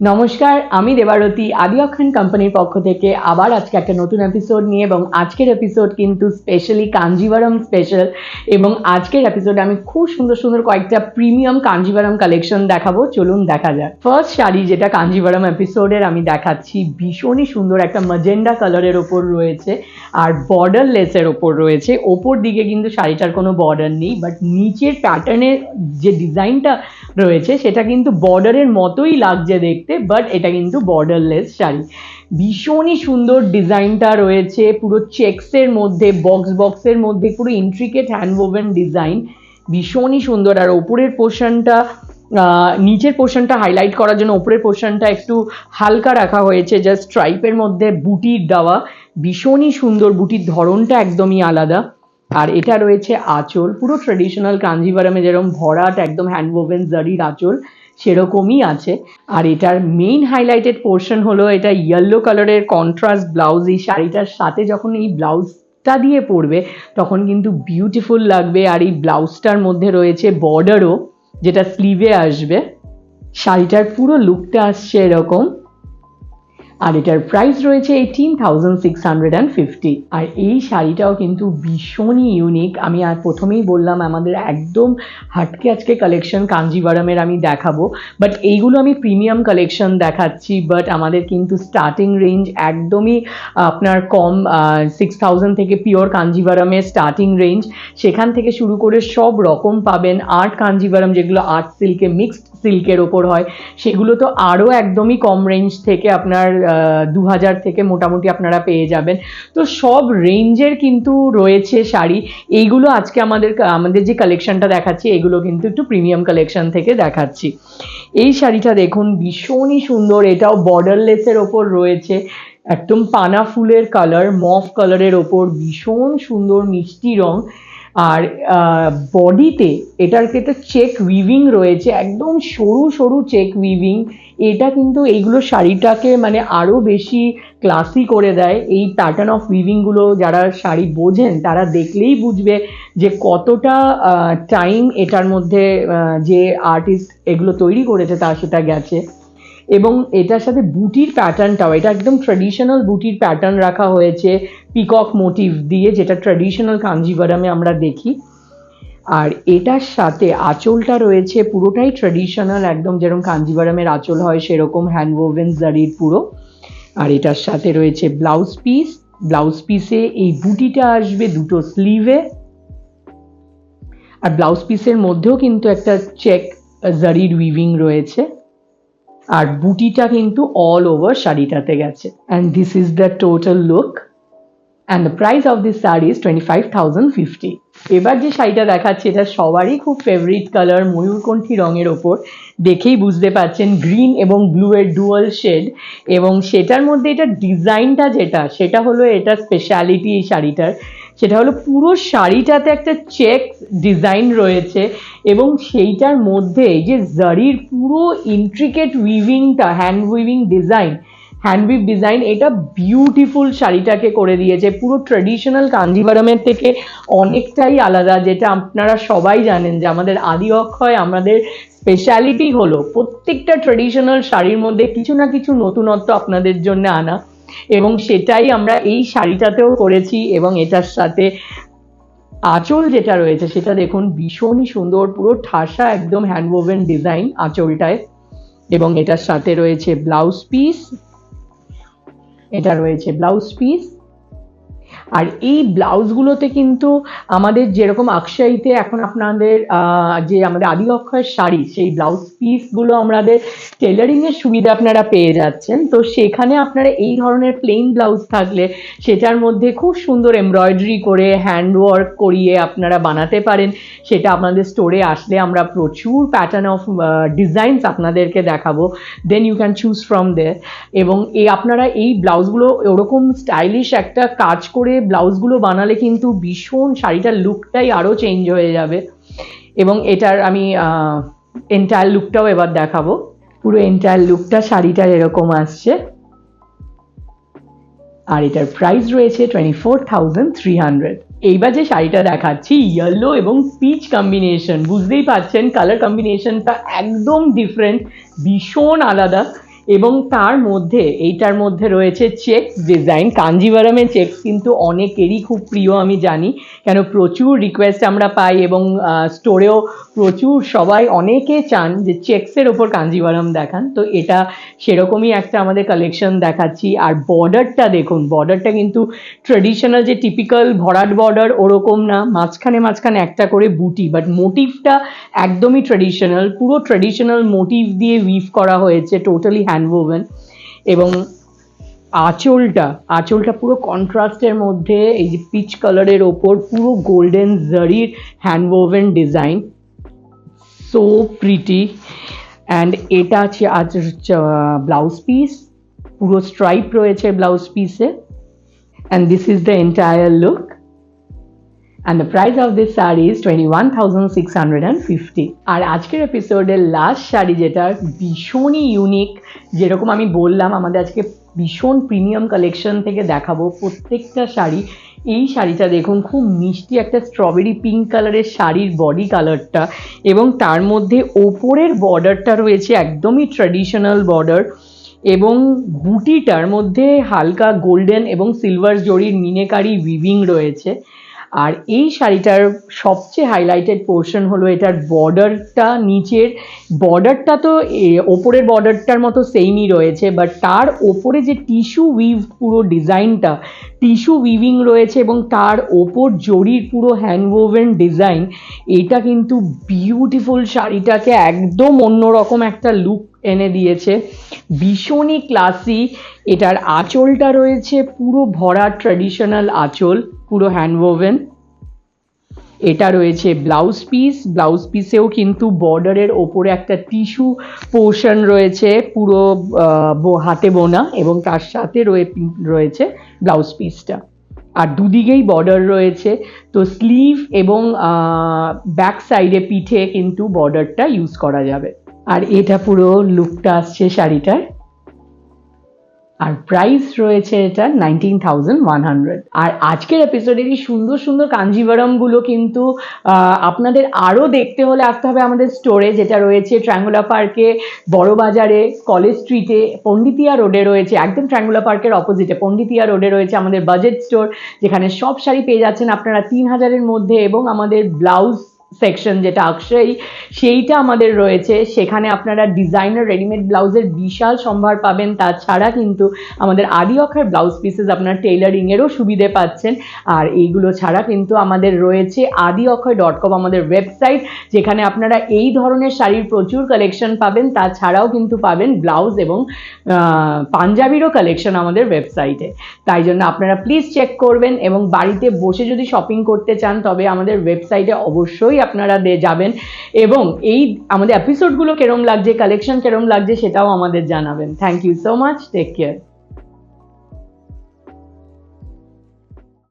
নমস্কার, আমি দেবারতী আদি অক্ষণ কোম্পানির পক্ষ থেকে আবার আজকে একটা নতুন এপিসোড নিয়ে, এবং আজকের এপিসোড কিন্তু স্পেশালি কাঞ্জিভারম স্পেশাল। এবং আজকের এপিসোডে আমি খুব সুন্দর সুন্দর কয়েকটা প্রিমিয়াম কাঞ্জিভারম কালেকশন দেখাবো। চলুন দেখা যাক। ফার্স্ট শাড়ি যেটা কাঞ্জিভারম এপিসোডের আমি দেখাচ্ছি, ভীষণই সুন্দর একটা ম্যাজেন্ডা কালারের ওপর রয়েছে আর বর্ডার লেসের ওপর রয়েছে। ওপর দিকে কিন্তু শাড়িটার কোনো বর্ডার নেই, বাট নিচের প্যাটার্নের যে ডিজাইনটা রয়েছে সেটা কিন্তু বর্ডারের মতোই লাগছে দেখতে, বাট এটা কিন্তু বর্ডারলেস শাড়ি। ভীষণই সুন্দর ডিজাইনটা রয়েছে, পুরো চেক্সের মধ্যে, বক্সের মধ্যে পুরো ইন্ট্রিকেট হ্যান্ডওভেন ডিজাইন, ভীষণই সুন্দর। আর ওপরের পোর্শনটা, নিচের পোর্শনটা হাইলাইট করার জন্য ওপরের পোর্শনটা একটু হালকা রাখা হয়েছে, জাস্ট স্ট্রাইপের মধ্যে বুটির দেওয়া, ভীষণই সুন্দর। বুটির ধরনটা একদমই আলাদা। আর এটা রয়েছে আঁচল, পুরো ট্রেডিশনাল কাঞ্জিভারমে যেরকম ভরাট একদম হ্যান্ডওভেন জারির আঁচল সেরকমই আছে। আর এটার মেইন হাইলাইটেড পোর্শন হলো এটা ইয়েলো কালারের কন্ট্রাস্ট ব্লাউজ। এই শাড়িটার সাথে যখন এই ব্লাউজটা দিয়ে পরবে তখন কিন্তু বিউটিফুল লাগবে। আর এই ব্লাউজটার মধ্যে রয়েছে বর্ডারও, যেটা স্লিভে আসবে। শাড়িটার পুরো লুকটা আসছে এরকম। আর এটার প্রাইস রয়েছে 18,650। আর এই শাড়িটাও কিন্তু ভীষণই ইউনিক। আমি আর প্রথমেই বললাম আমাদের একদম হাটকে আজকে কালেকশন কাঞ্জিভারমের আমি দেখাবো, বাট এইগুলো আমি প্রিমিয়াম কালেকশন দেখাচ্ছি। বাট আমাদের কিন্তু স্টার্টিং রেঞ্জ একদমই আপনার কম, 6,000 থেকে পিওর কাঞ্জিভারমের স্টার্টিং রেঞ্জ। সেখান থেকে শুরু করে সব রকম পাবেন। আর্ট কাঞ্জিভারম, যেগুলো আর্ট সিল্কে মিক্সড সিল্কের ওপর হয়, সেগুলো তো আরও একদমই কম রেঞ্জ থেকে আপনার 2,000 থেকে মোটামুটি আপনারা পেয়ে যাবেন। তো সব রেঞ্জের কিন্তু রয়েছে শাড়ি। এইগুলো আজকে আমাদের যে কালেকশনটা দেখাচ্ছি এগুলো কিন্তু একটু প্রিমিয়াম কালেকশন থেকে দেখাচ্ছি। এই শাড়িটা দেখুন, ভীষণই সুন্দর। এটাও বর্ডারলেসের ওপর রয়েছে, একদম পানা ফুলের কালার, মফ কালারের ওপর, ভীষণ সুন্দর মিষ্টি রং। আর বডিতে এটার একটা চেক উইভিং রয়েছে, একদম সরু সরু চেক উইভিং। এটা কিন্তু এইগুলো শাড়িটাকে মানে আরও বেশি ক্লাসি করে দেয়। এই প্যাটার্ন অফ উইভিংগুলো যারা শাড়ি বোঝেন তারা দেখলেই বুঝবে যে কতটা টাইম এটার মধ্যে যে আর্টিস্ট এগুলো তৈরি করেছে তার সেটা গেছে। এবং এটার সাথে বুটির প্যাটার্নটাও, এটা একদম ট্র্যাডিশনাল বুটির প্যাটার্ন রাখা হয়েছে পিকক মোটিভ দিয়ে, যেটা ট্র্যাডিশনাল কাঞ্জিভারমে আমরা দেখি। আর এটার সাথে আঁচলটা রয়েছে পুরোটাই ট্র্যাডিশনাল, একদম যেরকম কাঞ্জিভারমের আঁচল হয় সেরকম হ্যান্ডওভেন জারির পুরো। আর এটার সাথে রয়েছে ব্লাউজ পিস। ব্লাউজ পিসে এই বুটিটা আসবে দুটো স্লিভে, আর ব্লাউজ পিসের মধ্যেও কিন্তু একটা চেক জারির উইভিং রয়েছে। আর বুটিটা কিন্তু অল ওভার শাড়িটাতে গেছে। And this is the total look. And the price of this sari is 25,050। এবার যে শাড়িটা দেখাচ্ছি এটা সবারই খুব ফেভারিট কালার, ময়ূরকণ্ঠী রঙের ওপর। দেখেই বুঝতে পারছেন গ্রিন এবং ব্লু এর ডুয়াল শেড, এবং সেটার মধ্যে এটা ডিজাইনটা যেটা, সেটা হলো এটা স্পেশালিটি এই শাড়িটার। সেটা হলো পুরো শাড়িটাতে একটা চেক ডিজাইন রয়েছে, এবং সেইটার মধ্যে এই যে জারির পুরো ইন্ট্রিকেট উইভিংটা, hand weaving design, handweave design, এটা বিউটিফুল শাড়িটাকে করে দিয়েছে। পুরো ট্রেডিশনাল কাঞ্জিভারমের থেকে অনেকটাই আলাদা। যেটা আপনারা সবাই জানেন যে আমাদের আদি অক্ষয়, আমাদের স্পেশালিটি হলো প্রত্যেকটা ট্রেডিশনাল শাড়ির মধ্যে কিছু না কিছু নতুনত্ব আপনাদের জন্য আনা, এবং সেটাই আমরা এই শাড়িটাতেও করেছি। এবং এটার সাথে আঁচল যেটা রয়েছে সেটা দেখুন, ভীষণই সুন্দর, পুরো ঠাসা একদম হ্যান্ডওভেন ডিজাইন আঁচলটায়। এবং এটার সাথে রয়েছে ব্লাউজ পিস, এটা রয়েছে ব্লাউজ পিস। আর এই ব্লাউজগুলোতে কিন্তু আমাদের যেরকম আকশাইতে এখন আপনাদের যে আমাদের আদি অক্ষয়ের শাড়ি, সেই ব্লাউজ পিসগুলো আমাদের টেলারিংয়ের সুবিধা আপনারা পেয়ে যাচ্ছেন। তো সেখানে আপনারা এই ধরনের প্লেন ব্লাউজ থাকলে সেটার মধ্যে খুব সুন্দর এমব্রয়ডারি করে হ্যান্ড ওয়ার্ক করিয়ে আপনারা বানাতে পারেন। সেটা আপনাদের স্টোরে আসলে আমরা প্রচুর প্যাটার্ন অফ ডিজাইনস আপনাদেরকে দেখাবো, then you can choose from there. এবং আপনারা এই ব্লাউজগুলো ওরকম স্টাইলিশ একটা কাজ করে ব্লাউজগুলো বানালে কিন্তু ভীষণ শাড়িটার লুকটাই আরও চেঞ্জ হয়ে যাবে। এবং এটার আমি এন্টায়ার লুকটাও এবার দেখাবো। পুরো এন্টায়ার লুকটা শাড়িটার এরকম আসছে। আর এটার প্রাইস রয়েছে 24,300। এইবার যে শাড়িটা দেখাচ্ছি, ইয়েলো এবং পিচ কম্বিনেশন, বুঝতেই পারছেন কালার কম্বিনেশনটা একদম ডিফারেন্ট, ভীষণ আলাদা। এবং তার মধ্যে এইটার মধ্যে রয়েছে চেক্স ডিজাইন। কাঞ্জিভারামের চেক্স কিন্তু অনেকেরই খুব প্রিয় আমি জানি, কেন প্রচুর রিকোয়েস্ট আমরা পাই এবং স্টোরেও প্রচুর সবাই অনেকে চান যে চেক্সের ওপর কাঞ্জিভারাম দেখান। তো এটা সেরকমই একটা আমাদের কালেকশন দেখাচ্ছি। আর বর্ডারটা দেখুন, বর্ডারটা কিন্তু ট্রেডিশনাল যে টিপিক্যাল ভরাট বর্ডার ওরকম না, মাঝখানে মাঝখানে একটা করে বুটি, বাট মোটিভটা একদমই ট্রেডিশনাল, পুরো ট্রেডিশনাল মোটিভ দিয়ে উইভ করা হয়েছে, টোটালি হ্যান্ডওভেন। এবং আঁচলটা পুরো কন্ট্রাস্টের মধ্যে এই যে পিচ কালারের ওপর পুরো গোল্ডেন জারির হ্যান্ডওভেন ডিজাইন, সো প্রিটি। অ্যান্ড এটা আছে আজ ব্লাউজ পিস, পুরো স্ট্রাইপ রয়েছে ব্লাউজ পিসে। And this is the entire look. And the price of this saree is 21,650. আর আজকের এপিসোডের লাস্ট শাড়ি যেটা ভীষণই ইউনিক, যেরকম আমি বললাম আমাদের আজকে ভীষণ প্রিমিয়াম কালেকশন থেকে দেখাবো প্রত্যেকটা শাড়ি। এই শাড়িটা দেখুন, খুব মিষ্টি একটা স্ট্রবেরি পিঙ্ক কালারের শাড়ির বডি কালারটা, এবং তার মধ্যে ওপরের বর্ডারটা রয়েছে একদমই ট্র্যাডিশনাল বর্ডার, এবং বুটিটার মধ্যে হালকা গোল্ডেন এবং সিলভার জরির মিনেকারি উইভিং রয়েছে। আর এই শাড়িটার সবচেয়ে হাইলাইটেড পোর্শন হলো এটার বর্ডারটা। নিচের বর্ডারটা তো ওপরের বর্ডারটার মতো সেমই রয়েছে, বাট তার ওপরে যে টিস্যু উইভ পুরো ডিজাইনটা, টিস্যু উইভিং রয়েছে এবং তার ওপর জরির পুরো হ্যান্ডওভেন ডিজাইন, এটা কিন্তু বিউটিফুল শাড়িটাকে একদম অন্যরকম একটা লুক এনে দিয়েছে, ভীষণই ক্লাসি। এটার আঁচলটা রয়েছে পুরো ভরা ট্র্যাডিশনাল আঁচল, পুরো হ্যান্ডওভেন। এটা রয়েছে ব্লাউজ পিস, ব্লাউজ পিসেও কিন্তু বর্ডারের ওপরে একটা টিস্যু পোর্শন রয়েছে পুরো হাতে বোনা, এবং তার সাথে রয়েছে ব্লাউজ পিসটা। আর দুদিকেই বর্ডার রয়েছে, তো স্লিভ এবং ব্যাক সাইডে পিঠে কিন্তু বর্ডারটা ইউজ করা যাবে। আর এটা পুরো লুকটা আসছে শাড়িটার। আর প্রাইস রয়েছে এটা 19,100। আর আজকের এপিসোডের এই সুন্দর সুন্দর কাঞ্জিভারামগুলো কিন্তু আপনাদের আরও দেখতে হলে আসতে হবে আমাদের স্টোরে, যেটা রয়েছে ট্রায়াঙ্গুলার পার্কে, বড়বাজারে, কলেজ স্ট্রিটে, পন্ডিতিয়া রোডে রয়েছে, একদম ট্রায়াঙ্গুলার পার্কের অপোজিটে পন্ডিতিয়া রোডে রয়েছে আমাদের বাজেট স্টোর, যেখানে সব শাড়ি পেয়ে যাচ্ছেন আপনারা 3,000-এর মধ্যে। এবং আমাদের ব্লাউজ সেকশন যেটা আকশাই, সেইটা আমাদের রয়েছে, সেখানে আপনারা ডিজাইনার রেডিমেড ব্লাউজের বিশাল সম্ভার পাবেন। তাছাড়া কিন্তু আমাদের আদি অক্ষর ব্লাউজ পিসেস আপনারা টেইলারিংয়েরও সুবিধে পাচ্ছেন। আর এইগুলো ছাড়া কিন্তু আমাদের রয়েছে adiokhoy.com আমাদের ওয়েবসাইট, যেখানে আপনারা এই ধরনের শাড়ির প্রচুর কালেকশন পাবেন। তাছাড়াও কিন্তু পাবেন ব্লাউজ এবং পাঞ্জাবিরও কালেকশন আমাদের ওয়েবসাইটে। তাই জন্য আপনারা প্লিজ চেক করবেন, এবং বাড়িতে বসে যদি শপিং করতে চান তবে আমাদের ওয়েবসাইটে অবশ্যই আপনারা যাবেন, এবং এই আমাদের এপিসোডগুলো কেরম লাগছে, কালেকশন কেরম লাগছে সেটাও আমাদের জানাবেন। Thank you so much, take care.